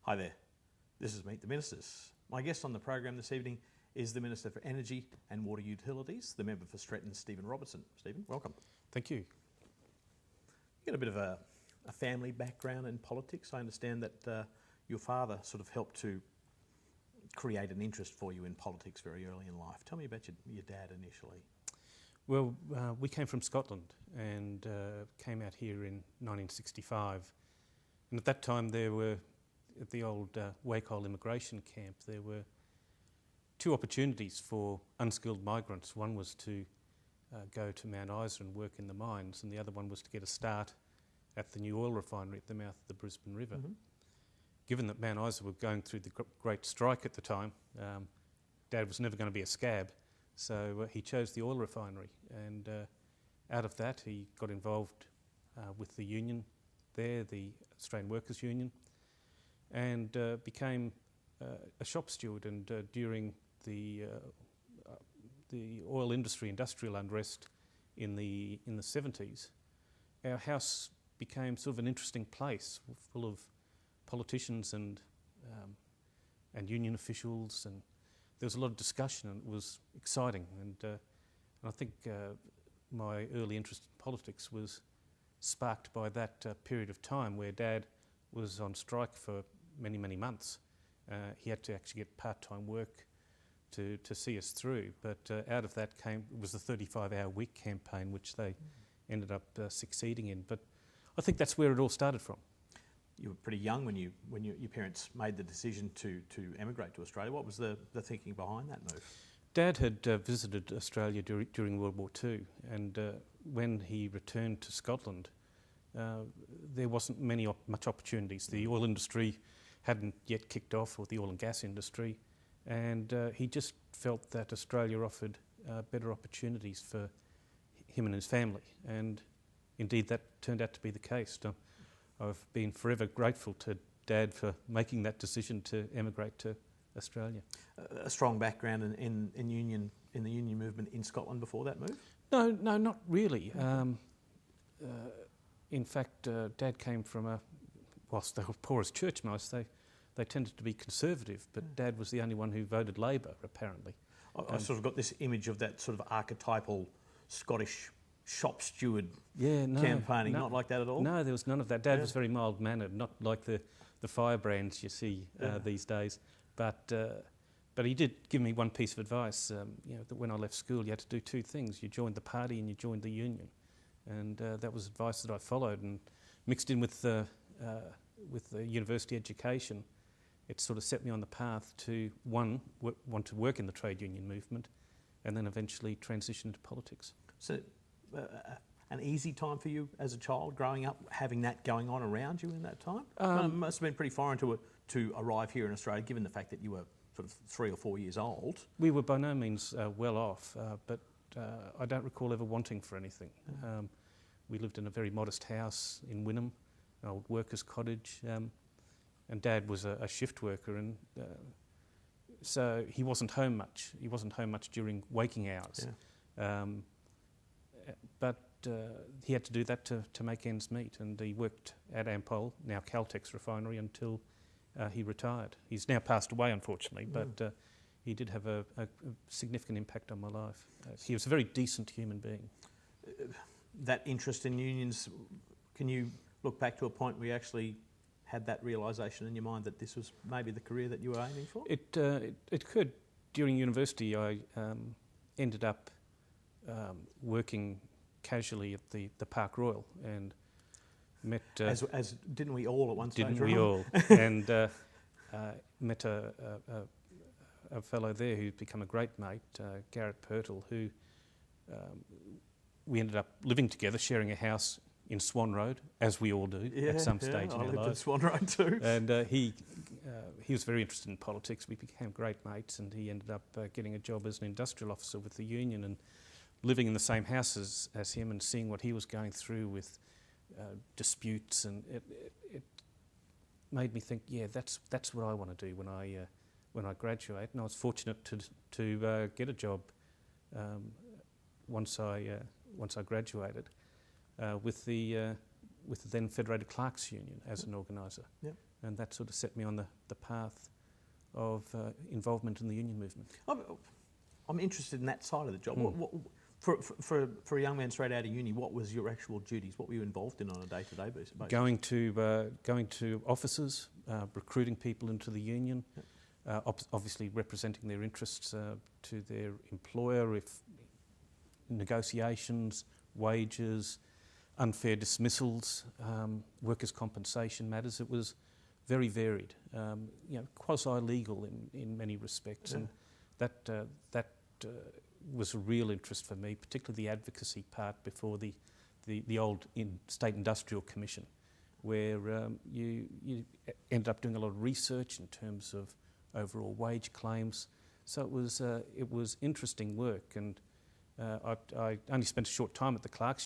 Hi there, this is Meet the Ministers. My guest on the program this evening is the Minister for Energy and Water Utilities, the member for Stretton, Stephen Robertson. Stephen, welcome. Thank you. You got a bit of a family background in politics. I understand that your father sort of helped to create an interest for you in politics very early in life. Tell me about your dad initially. Well, we came from Scotland and came out here in 1965. And at that time there were, at the old Wacol immigration camp, there were two opportunities for unskilled migrants. One was to go to Mount Isa and work in the mines, and the other one was to get a start at the new oil refinery at the mouth of the Brisbane River. Mm-hmm. Given that Mount Isa were going through the great strike at the time, Dad was never going to be a scab, so he chose the oil refinery, and out of that he got involved with the union there, the Australian Workers' Union, and became a shop steward. And during the oil industry industrial unrest in the 70s, our house became sort of an interesting place, full of politicians and union officials, and there was a lot of discussion, and it was exciting. And I think my early interest in politics was sparked by that period of time where Dad was on strike for many, many months. He had to actually get part-time work to see us through, but out of that was the 35-hour week campaign, which they ended up succeeding in. But I think that's where it all started from. You were pretty young when your parents made the decision to emigrate to Australia. What was the thinking behind that move? Dad had visited Australia during World War II, and when he returned to Scotland, there wasn't much opportunities. The oil industry hadn't yet kicked off, or the oil and gas industry, and he just felt that Australia offered better opportunities for him and his family, and indeed that turned out to be the case. I've been forever grateful to Dad for making that decision to emigrate to Australia. A strong background in the union movement in Scotland before that move? No, not really. In fact, Dad came from whilst they were poor as church mice, they tended to be conservative, but Dad was the only one who voted Labor, apparently. I sort of got this image of that sort of archetypal Scottish shop steward campaigning, not like that at all? No, there was none of that. Dad was very mild-mannered, not like the firebrands you see these days. But he did give me one piece of advice, that when I left school you had to do two things. You joined the party and you joined the union. And that was advice that I followed, and mixed in with the university education, it sort of set me on the path to, one, want to work in the trade union movement, and then eventually transition into politics. So an easy time for you as a child growing up, having that going on around you in that time? It must have been pretty foreign to arrive here in Australia, given the fact that you were sort of 3 or 4 years old. We were by no means well off, but I don't recall ever wanting for anything. We lived in a very modest house in Wynnum, an old workers' cottage, and Dad was a shift worker, and so he wasn't home much. He wasn't home much during waking hours. Yeah. But he had to do that to make ends meet, and he worked at Ampol, now Caltex refinery, until he retired. He's now passed away, unfortunately, but he did have a significant impact on my life. He was a very decent human being. That interest in unions, can you look back to a point where you actually had that realisation in your mind that this was maybe the career that you were aiming for? It could. During university, I ended up working casually at the Park Royal, and met... as didn't we all at one stage? Didn't we all? And met a fellow there who'd become a great mate, Garrett Pirtle, who we ended up living together, sharing a house in Swan Road, as we all do at some stage in our lives. I lived in Swan Road too. And he was very interested in politics. We became great mates, and he ended up getting a job as an industrial officer with the union, and living in the same house as him, and seeing what he was going through with disputes, and it made me think, that's what I want to do when I graduate. And I was fortunate to get a job once I graduated with the with the then Federated Clerks Union as an organiser. Yep. And that sort of set me on the path of involvement in the union movement. I'm interested in that side of the job. Mm. For a young man straight out of uni, what was your actual duties? What were you involved in on a day-to-day basis? Going to offices, recruiting people into the union, obviously representing their interests to their employer, if negotiations, wages, unfair dismissals, workers' compensation matters. It was very varied, quasi-legal in many respects, and that was a real interest for me, particularly the advocacy part before the old State Industrial Commission, where you ended up doing a lot of research in terms of overall wage claims. So it was interesting work, and I only spent a short time at the Clerks